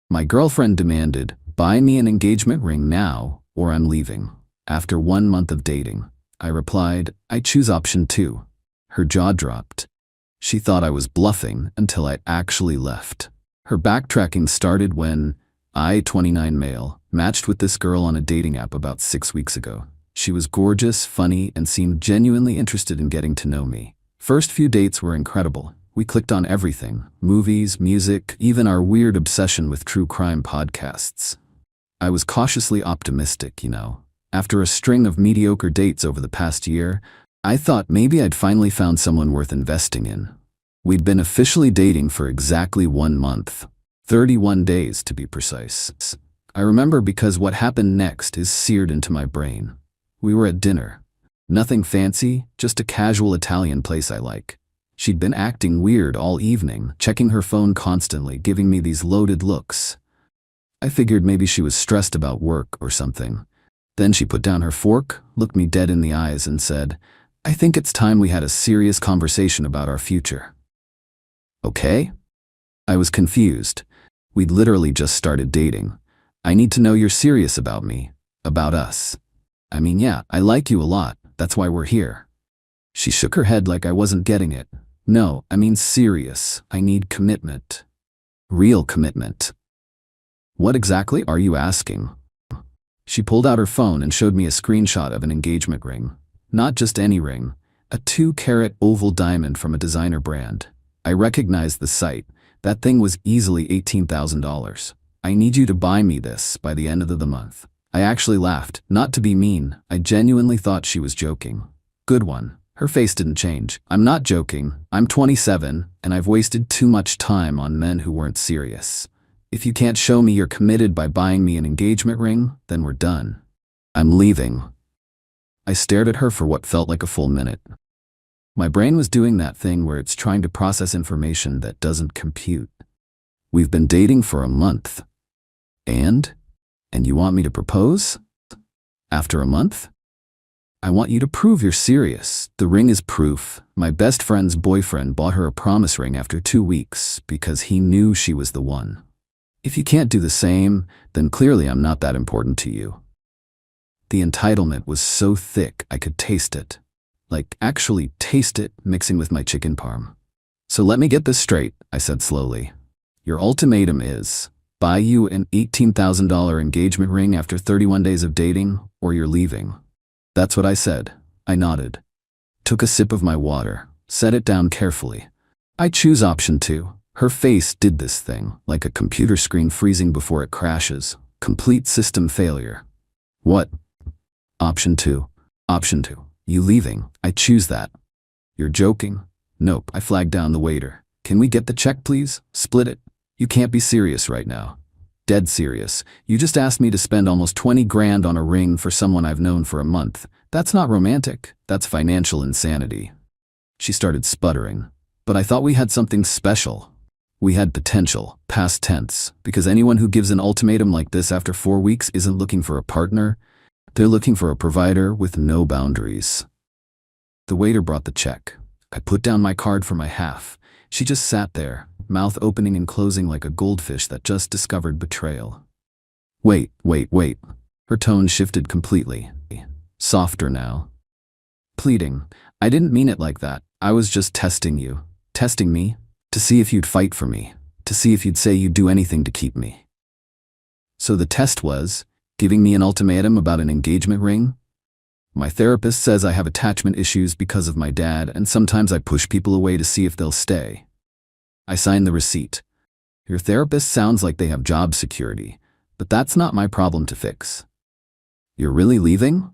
My girlfriend demanded, "Buy me an engagement ring now, or I'm leaving." After 1 month of dating, I replied, "I choose option 2. Her jaw dropped. She thought I was bluffing until I actually left. Her backtracking started when I, 29 male, matched with this girl on a dating app about 6 weeks ago. She was gorgeous, funny, and seemed genuinely interested in getting to know me. First few dates were incredible. We clicked on everything: movies, music, even our weird obsession with true crime podcasts. I was cautiously optimistic, After a string of mediocre dates over the past year, I thought maybe I'd finally found someone worth investing in. We'd been officially dating for exactly 1 month. 31 days to be precise. I remember because what happened next is seared into my brain. We were at dinner. Nothing fancy, just a casual Italian place I like. She'd been acting weird all evening, checking her phone constantly, giving me these loaded looks. I figured maybe she was stressed about work or something. Then she put down her fork, looked me dead in the eyes, and said, "I think it's time we had a serious conversation about our future." Okay? I was confused. We'd literally just started dating. "I need to know you're serious about me, about us." "I mean, yeah, I like you a lot. That's why we're here." She shook her head like I wasn't getting it. "No, I mean serious. I need commitment. Real commitment." "What exactly are you asking?" She pulled out her phone and showed me a screenshot of an engagement ring. Not just any ring, a 2-carat oval diamond from a designer brand. I recognized the site. That thing was easily $18,000. "I need you to buy me this by the end of the month." I actually laughed, not to be mean. I genuinely thought she was joking. Good one. Her face didn't change. "I'm not joking. I'm 27, and I've wasted too much time on men who weren't serious. If you can't show me you're committed by buying me an engagement ring, then we're done. I'm leaving." I stared at her for what felt like a full minute. My brain was doing that thing where it's trying to process information that doesn't compute. We've been dating for a month. And you want me to propose? After a month? "I want you to prove you're serious. The ring is proof. My best friend's boyfriend bought her a promise ring after 2 weeks because he knew she was the one. If you can't do the same, then clearly I'm not that important to you." The entitlement was so thick I could taste it. Like, actually taste it, mixing with my chicken parm. "So let me get this straight," I said slowly. "Your ultimatum is, buy you an $18,000 engagement ring after 31 days of dating, or you're leaving." That's what I said. I nodded. Took a sip of my water, set it down carefully. "I choose option 2. Her face did this thing, like a computer screen freezing before it crashes. Complete system failure. "What?" "Option 2. Option 2. You leaving. I choose that." "You're joking?" "Nope." I flagged down the waiter. "Can we get the check, please? Split it." "You can't be serious right now." "Dead serious. You just asked me to spend almost 20 grand on a ring for someone I've known for a month. That's not romantic. That's financial insanity." She started sputtering. "But I thought we had something special." "We had potential, past tense, because anyone who gives an ultimatum like this after 4 weeks isn't looking for a partner. They're looking for a provider with no boundaries." The waiter brought the check. I put down my card for my half. She just sat there, mouth opening and closing like a goldfish that just discovered betrayal. Wait. Her tone shifted completely. Softer now. Pleading. "I didn't mean it like that. I was just testing you." "Testing me? To see if you'd fight for me. To see if you'd say you'd do anything to keep me." So the test was giving me an ultimatum about an engagement ring? "My therapist says I have attachment issues because of my dad, and sometimes I push people away to see if they'll stay." I signed the receipt. "Your therapist sounds like they have job security, but that's not my problem to fix." "You're really leaving?"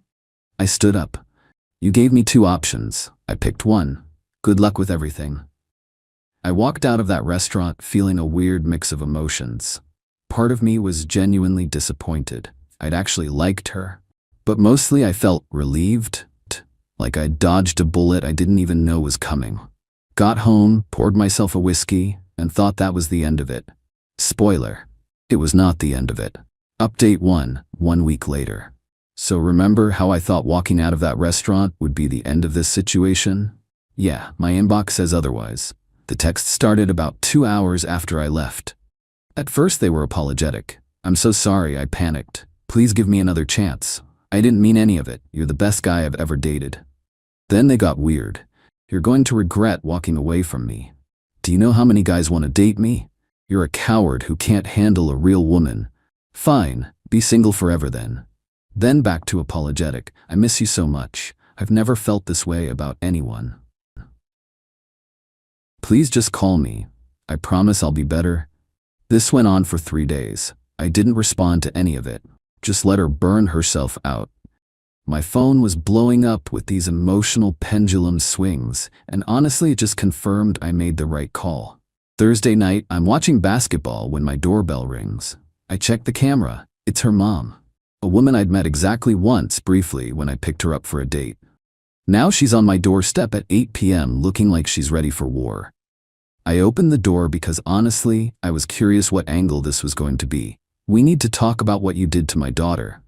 I stood up. "You gave me 2 options. I picked one. Good luck with everything." I walked out of that restaurant feeling a weird mix of emotions. Part of me was genuinely disappointed. I'd actually liked her. But mostly I felt relieved, like I'd dodged a bullet I didn't even know was coming. Got home, poured myself a whiskey, and thought that was the end of it. Spoiler, it was not the end of it. Update 1 week later. So remember how I thought walking out of that restaurant would be the end of this situation? Yeah, my inbox says otherwise. The text started about 2 hours after I left. At first they were apologetic. "I'm so sorry, I panicked. Please give me another chance. I didn't mean any of it. You're the best guy I've ever dated." Then they got weird. "You're going to regret walking away from me. Do you know how many guys want to date me? You're a coward who can't handle a real woman. Fine, be single forever then." Then back to apologetic. "I miss you so much. I've never felt this way about anyone. Please just call me. I promise I'll be better." This went on for 3 days. I didn't respond to any of it. Just let her burn herself out. My phone was blowing up with these emotional pendulum swings, and honestly it just confirmed I made the right call. Thursday night, I'm watching basketball when my doorbell rings. I check the camera. It's her mom. A woman I'd met exactly once briefly when I picked her up for a date. Now she's on my doorstep at 8 p.m. looking like she's ready for war. I opened the door because honestly, I was curious what angle this was going to be. "We need to talk about what you did to my daughter."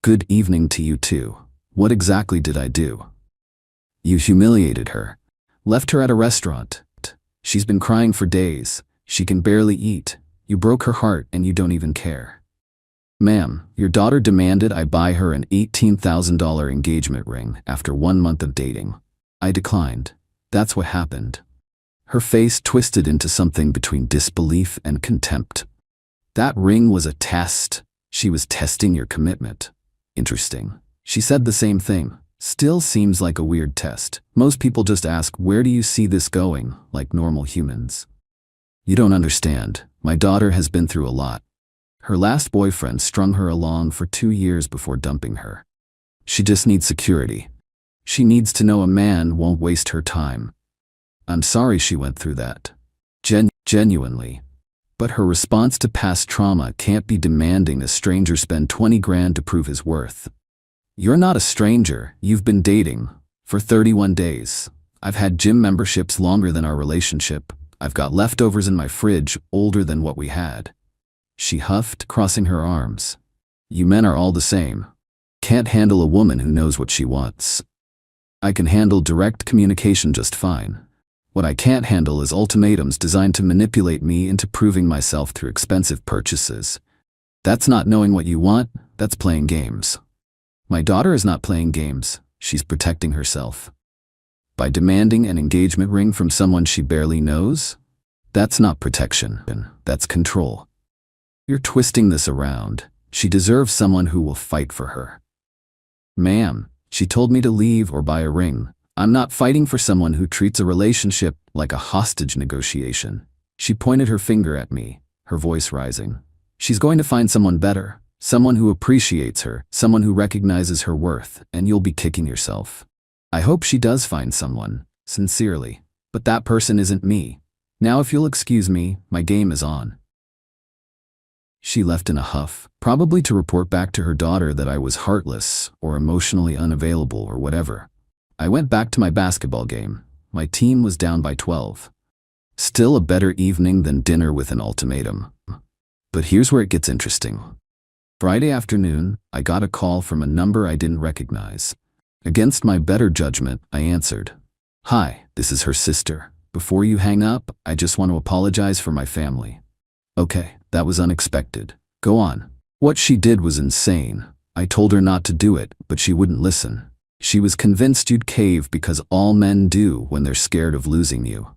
"Good evening to you too. What exactly did I do?" "You humiliated her. Left her at a restaurant. She's been crying for days. She can barely eat. You broke her heart and you don't even care." "Ma'am, your daughter demanded I buy her an $18,000 engagement ring after 1 month of dating. I declined. That's what happened." Her face twisted into something between disbelief and contempt. "That ring was a test. She was testing your commitment." "Interesting." She said the same thing. "Still seems like a weird test. Most people just ask, 'Where do you see this going?' like normal humans." "You don't understand. My daughter has been through a lot. Her last boyfriend strung her along for 2 years before dumping her. She just needs security. She needs to know a man won't waste her time. I'm sorry she went through that. Genuinely. But her response to past trauma can't be demanding a stranger spend 20 grand to prove his worth. You're not a stranger. You've been dating for 31 days. I've had gym memberships longer than our relationship. I've got leftovers in my fridge older than what we had." She huffed, crossing her arms. "You men are all the same. Can't handle a woman who knows what she wants. I can handle direct communication just fine. What I can't handle is ultimatums designed to manipulate me into proving myself through expensive purchases. That's not knowing what you want, that's playing games. My daughter is not playing games, she's protecting herself. By demanding an engagement ring from someone she barely knows? That's not protection, that's control. You're twisting this around. She deserves someone who will fight for her." "Ma'am, she told me to leave or buy a ring. I'm not fighting for someone who treats a relationship like a hostage negotiation." She pointed her finger at me, her voice rising. "She's going to find someone better, someone who appreciates her, someone who recognizes her worth, and you'll be kicking yourself." "I hope she does find someone, sincerely. But that person isn't me. Now if you'll excuse me, my game is on." She left in a huff, probably to report back to her daughter that I was heartless or emotionally unavailable or whatever. I went back to my basketball game. My team was down by 12. Still a better evening than dinner with an ultimatum. But here's where it gets interesting. Friday afternoon, I got a call from a number I didn't recognize. Against my better judgment, I answered. "Hi, this is her sister. Before you hang up, I just want to apologize for my family." "Okay, that was unexpected. Go on." "What she did was insane. I told her not to do it, but she wouldn't listen. She was convinced you'd cave because all men do when they're scared of losing you."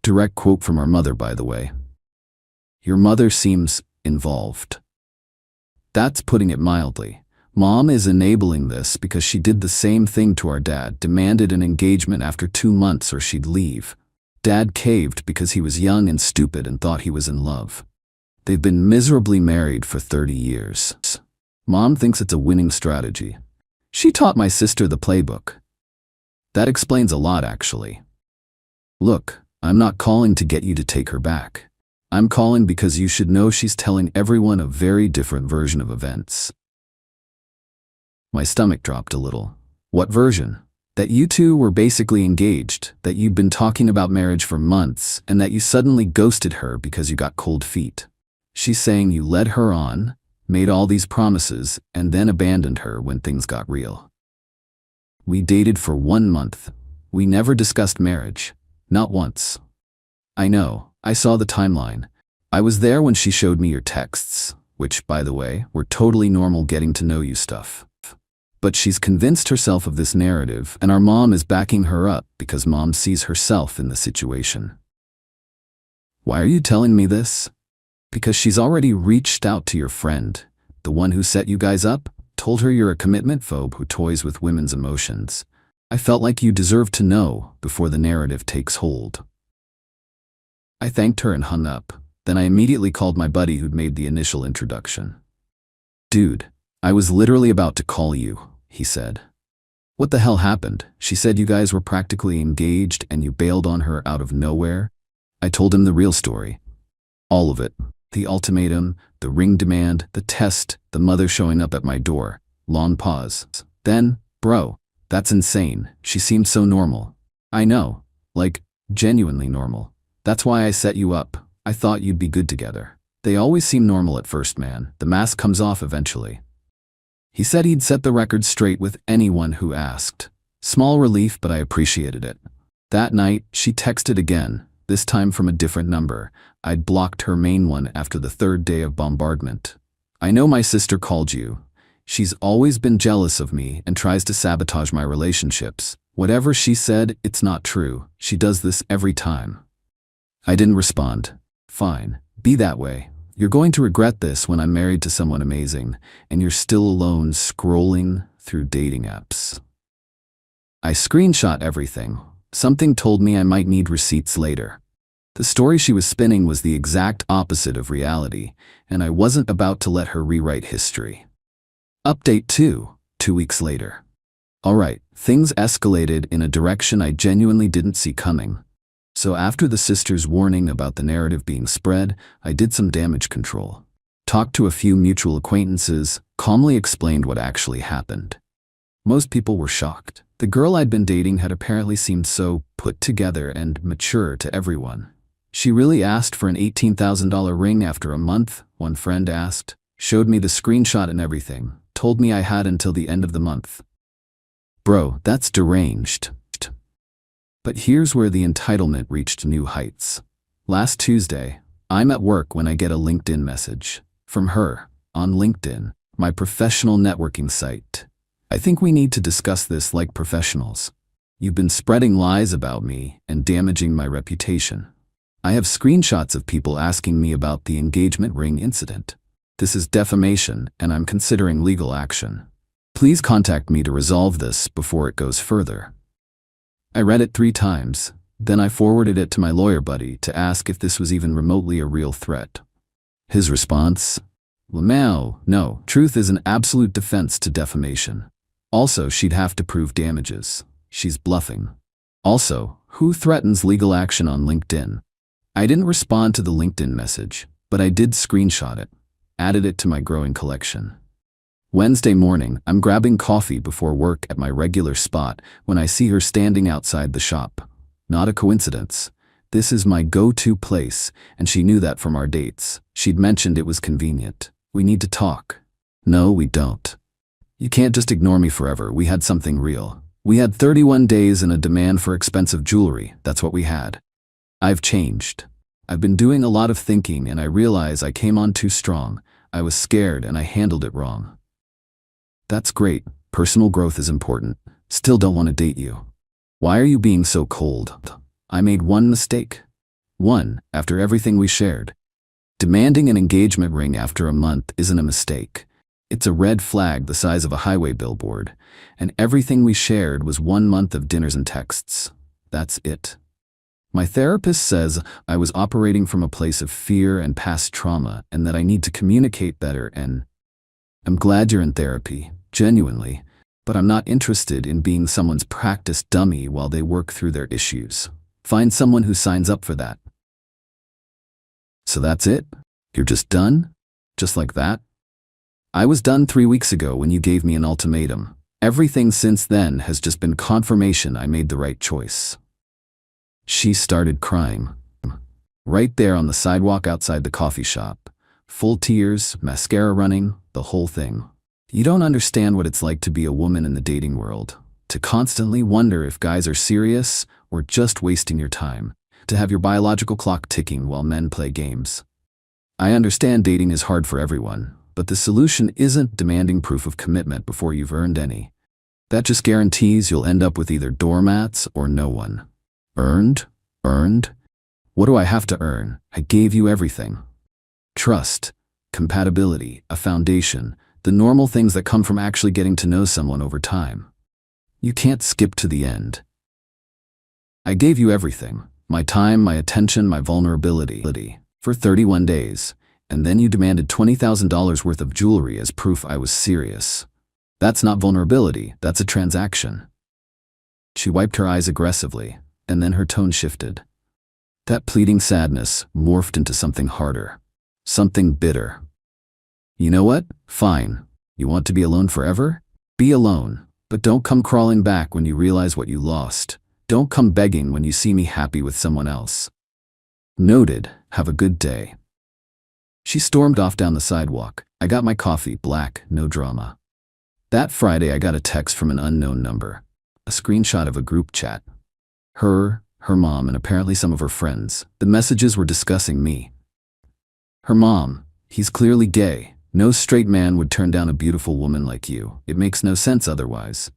Direct quote from our mother, by the way. Your mother seems involved. That's putting it mildly. Mom is enabling this because she did the same thing to our dad, demanded an engagement after 2 months or she'd leave. Dad caved because he was young and stupid and thought he was in love. They've been miserably married for 30 years. Mom thinks it's a winning strategy. She taught my sister the playbook. That explains a lot, actually. Look, I'm not calling to get you to take her back. I'm calling because you should know she's telling everyone a very different version of events. My stomach dropped a little. What version? That you two were basically engaged, that you'd been talking about marriage for months, and that you suddenly ghosted her because you got cold feet. She's saying you led her on, made all these promises, and then abandoned her when things got real. We dated for 1 month. We never discussed marriage. Not once. I know, I saw the timeline. I was there when she showed me your texts, which, by the way, were totally normal getting to know you stuff. But she's convinced herself of this narrative, and our mom is backing her up because mom sees herself in the situation. Why are you telling me this? Because she's already reached out to your friend, the one who set you guys up, told her you're a commitment phobe who toys with women's emotions. I felt like you deserved to know before the narrative takes hold. I thanked her and hung up. Then I immediately called my buddy who'd made the initial introduction. Dude, I was literally about to call you, he said. What the hell happened? She said you guys were practically engaged and you bailed on her out of nowhere. I told him the real story. All of it. The ultimatum, the ring demand, the test, the mother showing up at my door. Long pause. Then, bro, that's insane. She seemed so normal. I know. Like, genuinely normal. That's why I set you up. I thought you'd be good together. They always seem normal at first, man. The mask comes off eventually. He said he'd set the record straight with anyone who asked. Small relief, but I appreciated it. That night, she texted again, this time from a different number. I'd blocked her main one after the third day of bombardment. I know my sister called you. She's always been jealous of me and tries to sabotage my relationships. Whatever she said, it's not true. She does this every time. I didn't respond. Fine, be that way. You're going to regret this when I'm married to someone amazing, and you're still alone scrolling through dating apps. I screenshot everything. Something told me I might need receipts later. The story she was spinning was the exact opposite of reality, and I wasn't about to let her rewrite history. Update 2, 2 weeks later. Alright, things escalated in a direction I genuinely didn't see coming. So after the sister's warning about the narrative being spread, I did some damage control. Talked to a few mutual acquaintances, calmly explained what actually happened. Most people were shocked. The girl I'd been dating had apparently seemed so put together and mature to everyone. She really asked for an $18,000 ring after a month, one friend asked. Showed me the screenshot and everything. Told me I had until the end of the month. Bro, that's deranged. But here's where the entitlement reached new heights. Last Tuesday, I'm at work when I get a LinkedIn message from her on LinkedIn, my professional networking site. I think we need to discuss this like professionals. You've been spreading lies about me and damaging my reputation. I have screenshots of people asking me about the engagement ring incident. This is defamation, and I'm considering legal action. Please contact me to resolve this before it goes further. I read it 3 times, then I forwarded it to my lawyer buddy to ask if this was even remotely a real threat. His response? Lamau, no, truth is an absolute defense to defamation. Also, she'd have to prove damages. She's bluffing. Also, who threatens legal action on LinkedIn? I didn't respond to the LinkedIn message, but I did screenshot it, added it to my growing collection. Wednesday morning, I'm grabbing coffee before work at my regular spot when I see her standing outside the shop. Not a coincidence. This is my go-to place, and she knew that from our dates. She'd mentioned it was convenient. We need to talk. No, we don't. You can't just ignore me forever. We had something real. We had 31 days and a demand for expensive jewelry. That's what we had. I've changed. I've been doing a lot of thinking, and I realize I came on too strong. I was scared, and I handled it wrong. That's great. Personal growth is important. Still don't want to date you. Why are you being so cold? I made one mistake. One, after everything we shared. Demanding an engagement ring after a month isn't a mistake. It's a red flag the size of a highway billboard. And everything we shared was 1 month of dinners and texts. That's it. My therapist says I was operating from a place of fear and past trauma and that I need to communicate better, and I'm glad you're in therapy. Genuinely, but I'm not interested in being someone's practice dummy while they work through their issues. Find someone who signs up for that. So that's it? You're just done? Just like that? I was done 3 weeks ago when you gave me an ultimatum. Everything since then has just been confirmation I made the right choice. She started crying. Right there on the sidewalk outside the coffee shop. Full tears, mascara running, the whole thing. You don't understand what it's like to be a woman in the dating world, to constantly wonder if guys are serious or just wasting your time, to have your biological clock ticking while men play games. I understand dating is hard for everyone, but the solution isn't demanding proof of commitment before you've earned any. That just guarantees you'll end up with either doormats or no one. Earned? Earned? What do I have to earn? I gave you everything. Trust, compatibility, a foundation, the normal things that come from actually getting to know someone over time. You can't skip to the end. I gave you everything, my time, my attention, my vulnerability, for 31 days, and then you demanded $20,000 worth of jewelry as proof I was serious. That's not vulnerability, that's a transaction. She wiped her eyes aggressively, and then her tone shifted. That pleading sadness morphed into something harder, something bitter. You know what? Fine. You want to be alone forever? Be alone, but don't come crawling back when you realize what you lost. Don't come begging when you see me happy with someone else. Noted. Have a good day. She stormed off down the sidewalk. I got my coffee, black, no drama. That Friday I got a text from an unknown number. A screenshot of a group chat. Her mom, and apparently some of her friends. The messages were discussing me. Her mom, he's clearly gay. No straight man would turn down a beautiful woman like you. It makes no sense otherwise.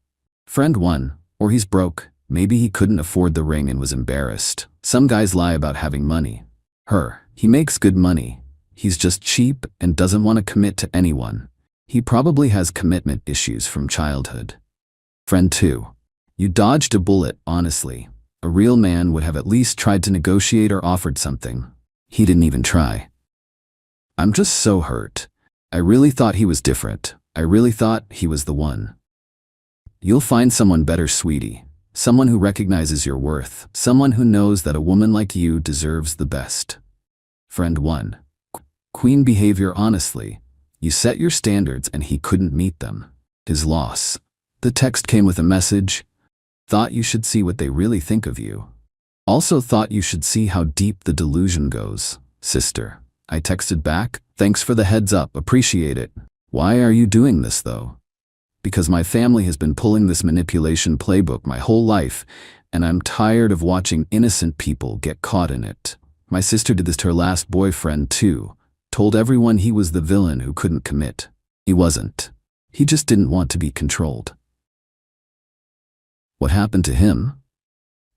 Friend 1, or he's broke. Maybe he couldn't afford the ring and was embarrassed. Some guys lie about having money. Her, he makes good money. He's just cheap and doesn't want to commit to anyone. He probably has commitment issues from childhood. Friend 2, you dodged a bullet, honestly. A real man would have at least tried to negotiate or offered something. He didn't even try. I'm just so hurt. I really thought he was different. I really thought he was the one. You'll find someone better, sweetie. Someone who recognizes your worth. Someone who knows that a woman like you deserves the best. Friend 1. Queen behavior, honestly. You set your standards and he couldn't meet them. His loss. The text came with a message. Thought you should see what they really think of you. Also thought you should see how deep the delusion goes. Sister. I texted back, thanks for the heads up, appreciate it. Why are you doing this though? Because my family has been pulling this manipulation playbook my whole life, and I'm tired of watching innocent people get caught in it. My sister did this to her last boyfriend too. Told everyone he was the villain who couldn't commit. He wasn't. He just didn't want to be controlled. What happened to him?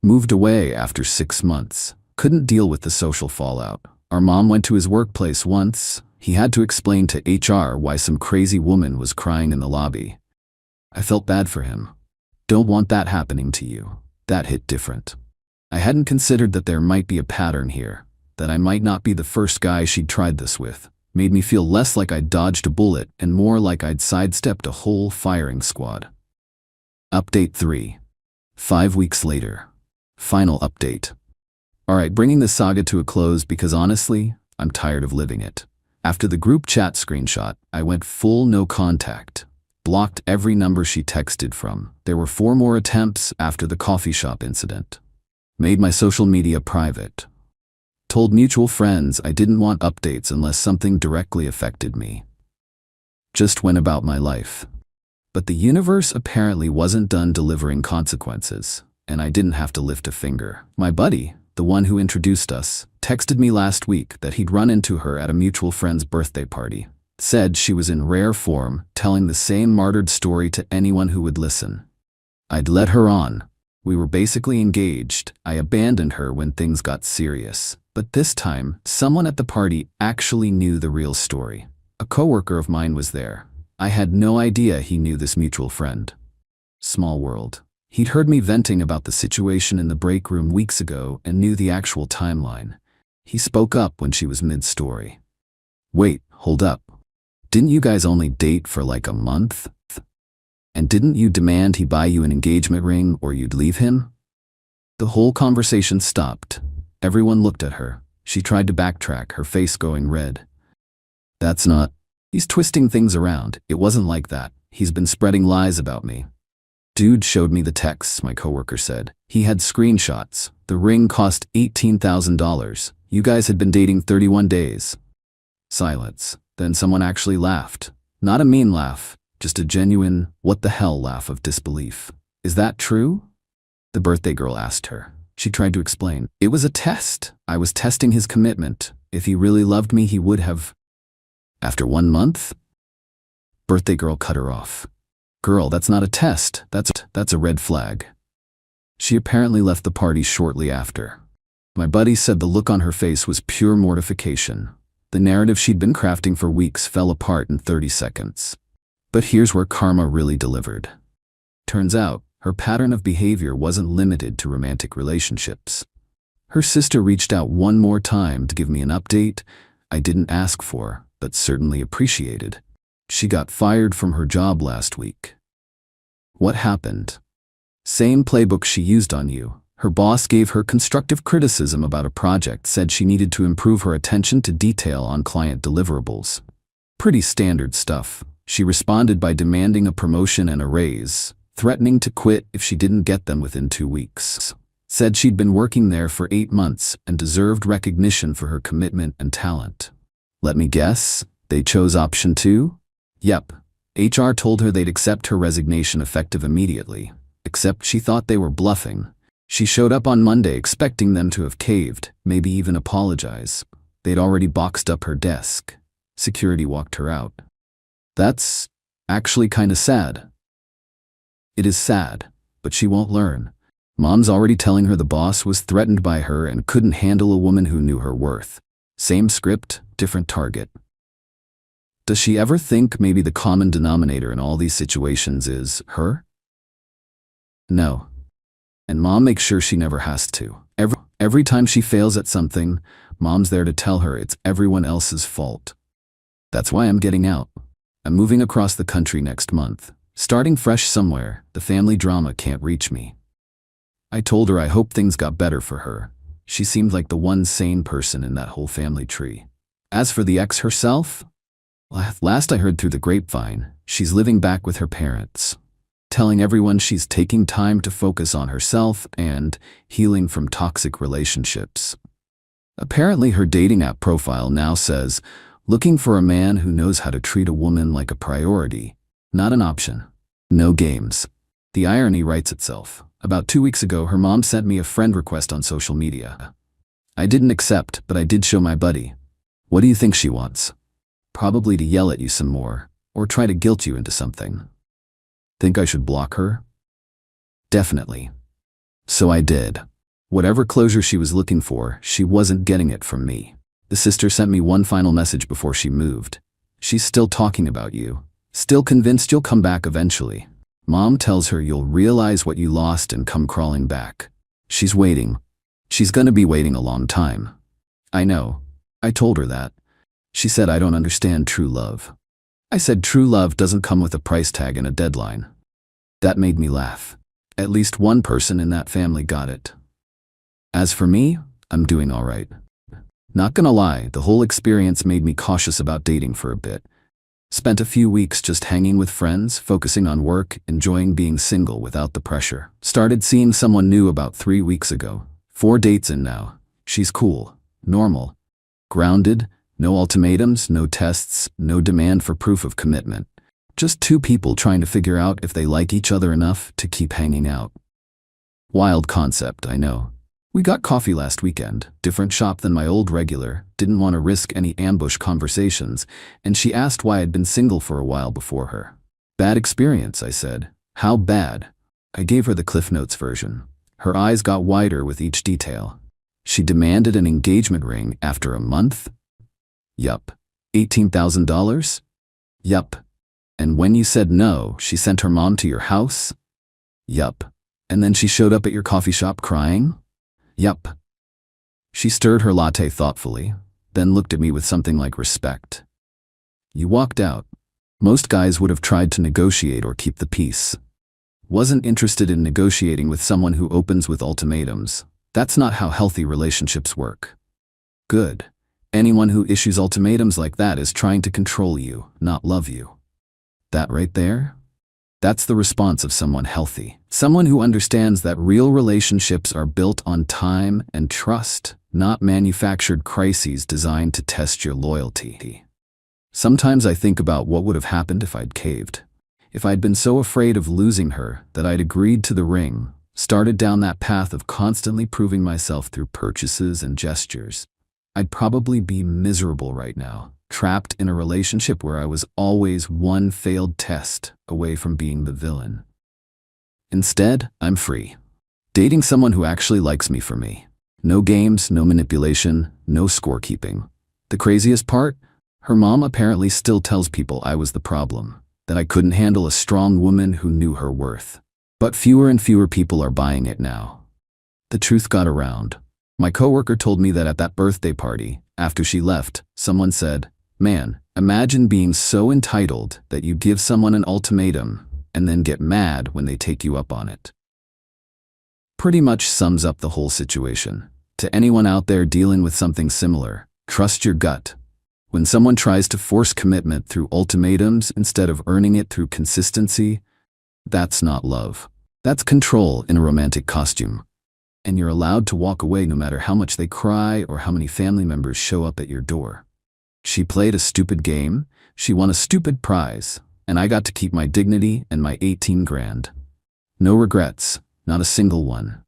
Moved away after 6 months. Couldn't deal with the social fallout. Our mom went to his workplace once. He had to explain to HR why some crazy woman was crying in the lobby. I felt bad for him. Don't want that happening to you. That hit different. I hadn't considered that there might be a pattern here, that I might not be the first guy she'd tried this with. Made me feel less like I'd dodged a bullet and more like I'd sidestepped a whole firing squad. Update 3. 5 weeks later. Final update. Alright, bringing the saga to a close because honestly, I'm tired of living it. After the group chat screenshot, I went full no contact. Blocked every number she texted from. There were 4 more attempts after the coffee shop incident. Made my social media private. Told mutual friends I didn't want updates unless something directly affected me. Just went about my life. But the universe apparently wasn't done delivering consequences, and I didn't have to lift a finger. My buddy, the one who introduced us, texted me last week that he'd run into her at a mutual friend's birthday party. Said she was in rare form, telling the same martyred story to anyone who would listen. I'd let her on. We were basically engaged. I abandoned her when things got serious. But this time, someone at the party actually knew the real story. A coworker of mine was there. I had no idea he knew this mutual friend. Small world. He'd heard me venting about the situation in the break room weeks ago and knew the actual timeline. He spoke up when she was mid-story. Wait, hold up. Didn't you guys only date for like a month? And didn't you demand he buy you an engagement ring or you'd leave him? The whole conversation stopped. Everyone looked at her. She tried to backtrack, her face going red. That's not... He's twisting things around. It wasn't like that. He's been spreading lies about me. Dude showed me the texts, my coworker said. He had screenshots. The ring cost $18,000. You guys had been dating 31 days. Silence. Then someone actually laughed. Not a mean laugh, just a genuine, what the hell laugh of disbelief. Is that true? The birthday girl asked her. She tried to explain. It was a test. I was testing his commitment. If he really loved me, he would have. After 1 month? Birthday girl cut her off. Girl, that's not a test. That's a red flag. She apparently left the party shortly after. My buddy said the look on her face was pure mortification. The narrative she'd been crafting for weeks fell apart in 30 seconds. But here's where karma really delivered. Turns out, her pattern of behavior wasn't limited to romantic relationships. Her sister reached out one more time to give me an update I didn't ask for, but certainly appreciated. She got fired from her job last week. What happened? Same playbook she used on you. Her boss gave her constructive criticism about a project, said she needed to improve her attention to detail on client deliverables. Pretty standard stuff. She responded by demanding a promotion and a raise, threatening to quit if she didn't get them within 2 weeks. Said she'd been working there for 8 months and deserved recognition for her commitment and talent. Let me guess, they chose option 2? Yep. HR told her they'd accept her resignation effective immediately, except she thought they were bluffing. She showed up on Monday expecting them to have caved, maybe even apologize. They'd already boxed up her desk. Security walked her out. That's actually kinda sad. It is sad, but she won't learn. Mom's already telling her the boss was threatened by her and couldn't handle a woman who knew her worth. Same script, different target. Does she ever think maybe the common denominator in all these situations is her? No. And Mom makes sure she never has to. Every time she fails at something, Mom's there to tell her it's everyone else's fault. That's why I'm getting out. I'm moving across the country next month. Starting fresh somewhere, the family drama can't reach me. I told her I hope things got better for her. She seemed like the one sane person in that whole family tree. As for the ex herself, last I heard through the grapevine, she's living back with her parents, telling everyone she's taking time to focus on herself and healing from toxic relationships. Apparently her dating app profile now says, looking for a man who knows how to treat a woman like a priority, not an option. No games. The irony writes itself. About 2 weeks ago, her mom sent me a friend request on social media. I didn't accept, but I did show my buddy. What do you think she wants? Probably to yell at you some more, or try to guilt you into something. Think I should block her? Definitely. So I did. Whatever closure she was looking for, she wasn't getting it from me. The sister sent me one final message before she moved. She's still talking about you. Still convinced you'll come back eventually. Mom tells her you'll realize what you lost and come crawling back. She's waiting. She's gonna be waiting a long time. I know. I told her that. She said I don't understand true love. I said true love doesn't come with a price tag and a deadline. That made me laugh. At least one person in that family got it. As for me, I'm doing all right. Not gonna lie, the whole experience made me cautious about dating for a bit. Spent a few weeks just hanging with friends, focusing on work, enjoying being single without the pressure. Started seeing someone new about 3 weeks ago. 4 dates in now. She's cool, normal, grounded, no ultimatums, no tests, no demand for proof of commitment. Just 2 people trying to figure out if they like each other enough to keep hanging out. Wild concept, I know. We got coffee last weekend, different shop than my old regular, didn't want to risk any ambush conversations, and she asked why I'd been single for a while before her. Bad experience, I said. How bad? I gave her the Cliff Notes version. Her eyes got wider with each detail. She demanded an engagement ring after a month? Yup. $18,000? Yup. And when you said no, she sent her mom to your house? Yup. And then she showed up at your coffee shop crying? Yup. She stirred her latte thoughtfully, then looked at me with something like respect. You walked out. Most guys would have tried to negotiate or keep the peace. Wasn't interested in negotiating with someone who opens with ultimatums. That's not how healthy relationships work. Good. Anyone who issues ultimatums like that is trying to control you, not love you. That right there? That's the response of someone healthy. Someone who understands that real relationships are built on time and trust, not manufactured crises designed to test your loyalty. Sometimes I think about what would have happened if I'd caved. If I'd been so afraid of losing her that I'd agreed to the ring, started down that path of constantly proving myself through purchases and gestures. I'd probably be miserable right now, trapped in a relationship where I was always one failed test away from being the villain. Instead, I'm free. Dating someone who actually likes me for me. No games, no manipulation, no scorekeeping. The craziest part? Her mom apparently still tells people I was the problem, that I couldn't handle a strong woman who knew her worth. But fewer and fewer people are buying it now. The truth got around. My coworker told me that at that birthday party, after she left, someone said, "Man, imagine being so entitled that you give someone an ultimatum and then get mad when they take you up on it." Pretty much sums up the whole situation. To anyone out there dealing with something similar, trust your gut. When someone tries to force commitment through ultimatums instead of earning it through consistency, that's not love. That's control in a romantic costume. And you're allowed to walk away no matter how much they cry or how many family members show up at your door. She played a stupid game, she won a stupid prize, and I got to keep my dignity and my 18 grand. No regrets, not a single one.